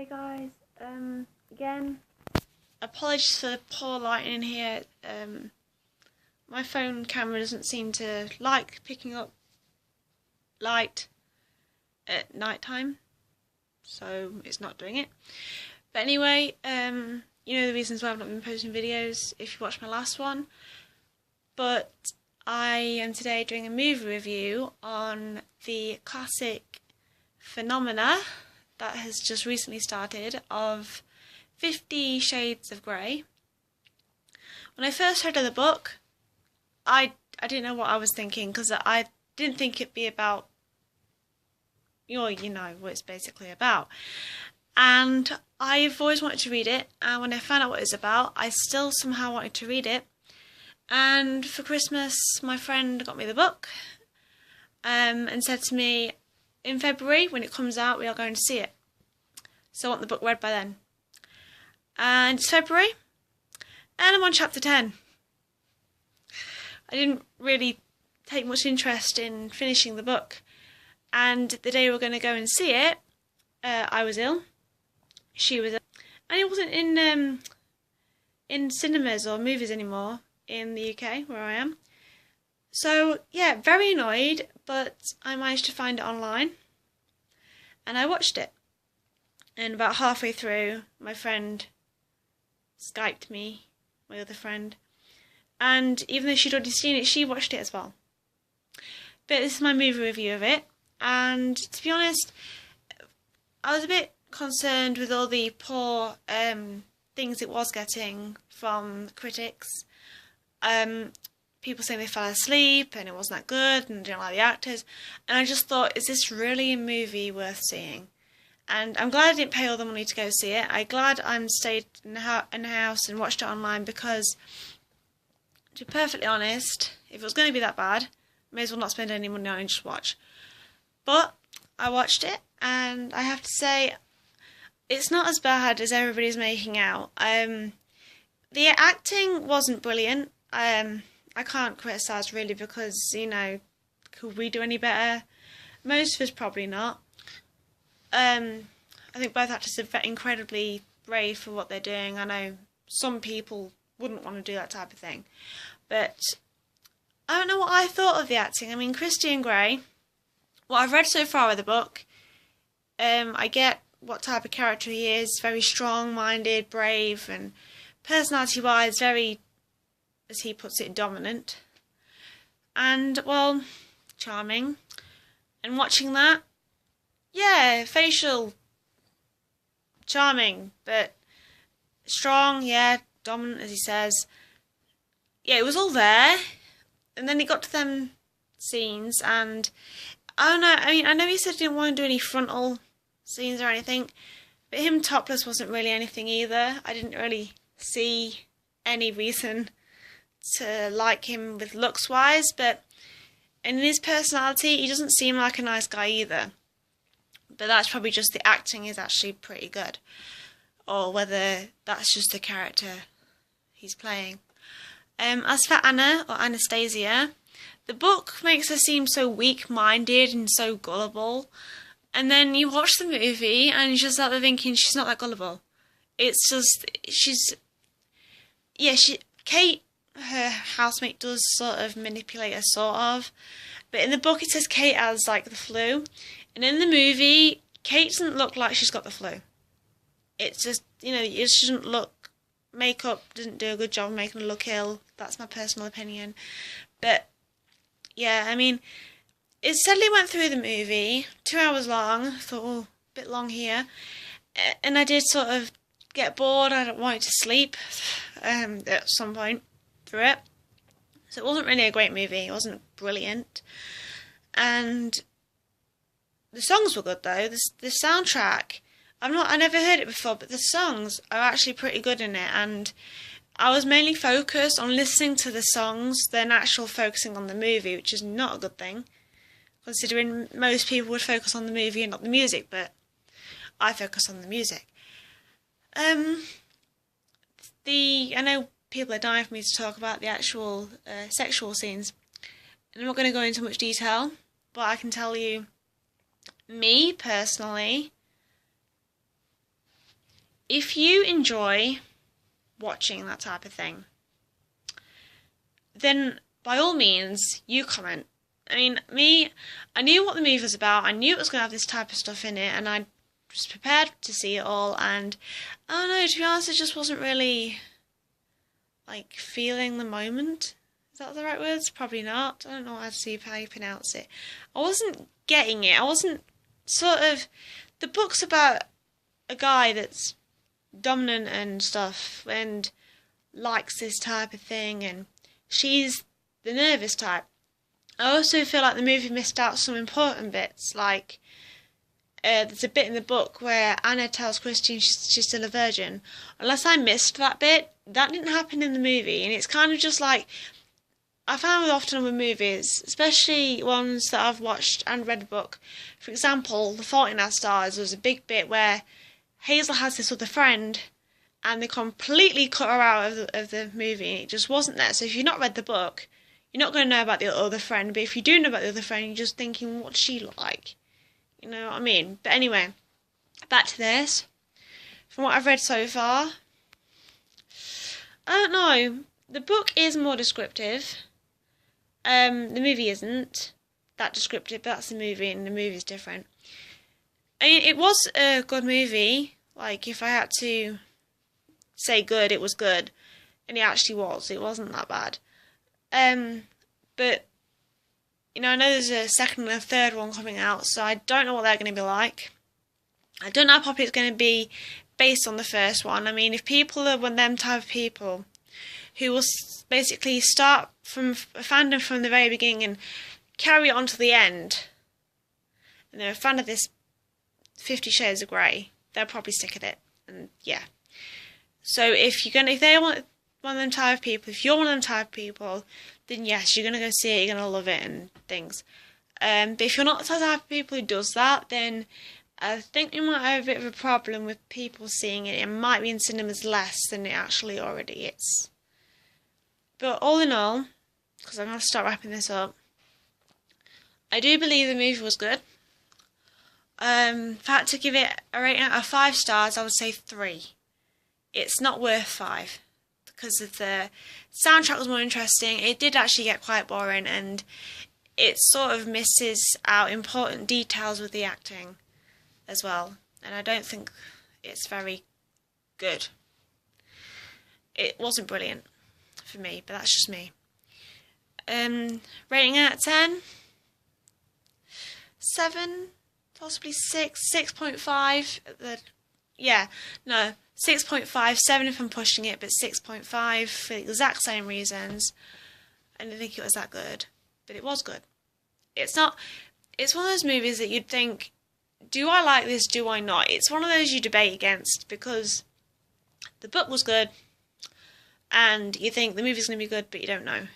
Hey guys, again, apologies for the poor lighting in here. My phone camera doesn't seem to like picking up light at night time, so it's not doing it. But anyway, you know the reasons why I've not been posting videos if you watched my last one. But I am today doing a movie review on the classic phenomena that has just recently started of 50 Shades of Grey. When I first heard of the book, I didn't know what I was thinking, because I didn't think it'd be about, you know what it's basically about. And I've always wanted to read it, and when I found out what it's about, I still somehow wanted to read it. And for Christmas, my friend got me the book, and said to me, in February, when it comes out, we are going to see it. So I want the book read by then. And it's February, and I'm on chapter 10. I didn't really take much interest in finishing the book. And the day we were going to go and see it, I was ill. She was ill. And it wasn't in cinemas or movies anymore in the UK, where I am. So, yeah, very annoyed, but I managed to find it online, and I watched it. And about halfway through, my friend Skyped me, my other friend, and even though she'd already seen it, she watched it as well. But this is my movie review of it, and to be honest, I was a bit concerned with all the poor things it was getting from critics. People saying they fell asleep and it wasn't that good and didn't like the actors. And I just thought, is this really a movie worth seeing? And I'm glad I didn't pay all the money to go see it. I'm glad I stayed in the house and watched it online, because, to be perfectly honest, if it was going to be that bad, I may as well not spend any money on it and just watch. But I watched it, and I have to say, it's not as bad as everybody's making out. The acting wasn't brilliant. I can't criticise really, because, could we do any better? Most of us probably not. I think both actors are incredibly brave for what they're doing. I know some people wouldn't want to do that type of thing. But I don't know what I thought of the acting. I mean, Christian Grey, what I've read so far of the book, I get what type of character he is. Very strong-minded, brave, and personality-wise, very, as he puts it, dominant. And, well, charming. And watching that, yeah, facial, charming, but strong, yeah, dominant, as he says. Yeah, it was all there. And then it got to them scenes, and I don't know, I mean, I know he said he didn't want to do any frontal scenes or anything, but him topless wasn't really anything either. I didn't really see any reason to like him with looks-wise, but in his personality, he doesn't seem like a nice guy either. But that's probably just the acting is actually pretty good, or whether that's just the character he's playing. As for Anna, or Anastasia, the book makes her seem so weak-minded and so gullible, and then you watch the movie and you're just out there thinking she's not that gullible. It's just, Kate, her housemate, does sort of manipulate her, sort of. But in the book it says Kate has, like, the flu. And in the movie, Kate doesn't look like she's got the flu. It's just, it just doesn't look... Makeup doesn't do a good job of making her look ill. That's my personal opinion. But, yeah, I mean, it sadly went through the movie, 2 hours long. I thought, oh, a bit long here. And I did sort of get bored. I wanted to sleep at some point through it. So it wasn't really a great movie. It wasn't brilliant. And the songs were good, though. The soundtrack, I never heard it before, but the songs are actually pretty good in it. And I was mainly focused on listening to the songs than actual focusing on the movie, which is not a good thing, considering most people would focus on the movie and not the music, but I focus on the music. I know people are dying for me to talk about the actual sexual scenes, and I'm not going to go into much detail, but I can tell you, me personally, if you enjoy watching that type of thing, then by all means, you comment. I mean, I knew what the movie was about. I knew it was going to have this type of stuff in it, and I was prepared to see it all. And I don't know, to be honest, it just wasn't really like feeling the moment. Is that the right words? Probably not. I don't know how you pronounce it. I wasn't getting it. I wasn't the book's about a guy that's dominant and stuff and likes this type of thing, and she's the nervous type. I also feel like the movie missed out some important bits, like there's a bit in the book where Anna tells Christian she's still a virgin. Unless I missed that bit, that didn't happen in the movie, and it's kind of just like, I found often with movies, especially ones that I've watched and read the book. For example, The Fault in Our Stars, there was a big bit where Hazel has this other friend, and they completely cut her out of the movie, and it just wasn't there. So if you've not read the book, you're not going to know about the other friend, but if you do know about the other friend, you're just thinking, what's she look like? You know what I mean? But anyway, back to this. From what I've read so far, I don't know. The book is more descriptive. The movie isn't that descriptive, but that's the movie, and the movie's different. I mean, it was a good movie. Like, if I had to say good, it was good. And it actually was. It wasn't that bad. But, you know, I know there's a second and a third one coming out, so I don't know what they're going to be like. I don't know how popular it's going to be based on the first one. I mean, if people are one of them type of people who will basically start from a fandom from the very beginning and carry it on to the end, and they're a fan of this 50 Shades of Grey, they'll probably stick at it. And yeah. So if they want one of them type of people, if you're one of them type of people, then yes, you're going to go see it, you're going to love it and things. But if you're not the type of people who does that, then I think you might have a bit of a problem with people seeing it. It might be in cinemas less than it actually already is. But all in all, because I'm going to start wrapping this up, I do believe the movie was good. If I had to give it a rating out of 5 stars, I would say 3. It's not worth 5. Because of the soundtrack was more interesting. It did actually get quite boring, and it sort of misses out important details with the acting as well. And I don't think it's very good. It wasn't brilliant for me, but that's just me. Rating out of 10? 7? Possibly 6? 6.5? 6.5, 7 if I'm pushing it, but 6.5 for the exact same reasons. I didn't think it was that good, but it was good. It's one of those movies that you'd think, do I like this, do I not? It's one of those you debate against, because the book was good, and you think the movie's going to be good, but you don't know.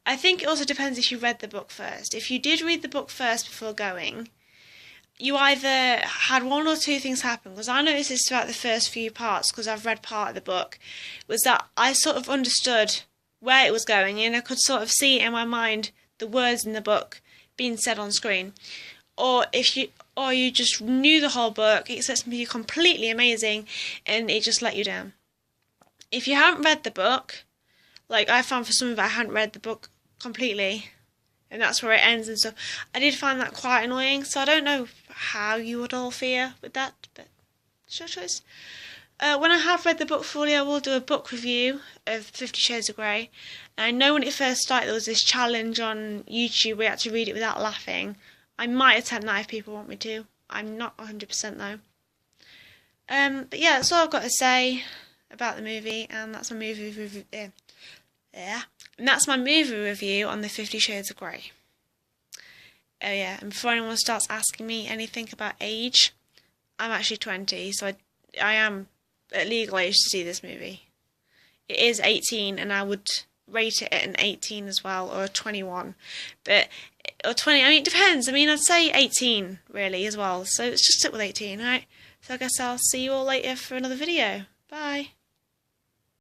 I think it also depends if you read the book first. If you did read the book first before going, you either had one or two things happen, because I noticed this throughout the first few parts, because I've read part of the book, was that I sort of understood where it was going, and I could sort of see in my mind the words in the book being said on screen. Or you just knew the whole book, it said something completely amazing, and it just let you down. If you haven't read the book, like I found for some of it, I hadn't read the book completely, and that's where it ends and stuff. I did find that quite annoying, so I don't know how you would all feel with that, but it's your choice. When I have read the book fully, I will do a book review of 50 Shades of Grey. And I know when it first started, there was this challenge on YouTube where you had to read it without laughing. I might attempt that if people want me to. I'm not 100% though. But yeah, that's all I've got to say about the movie, and that's my movie review. And that's my movie review on the 50 Shades of Grey. Oh yeah, and before anyone starts asking me anything about age, I'm actually 20, so I am at legal age to see this movie. It is 18, and I would rate it at an 18 as well, or a 21. Or 20, I mean, it depends. I mean, I'd say 18, really, as well. So let's just stick with 18, right? So I guess I'll see you all later for another video. Bye.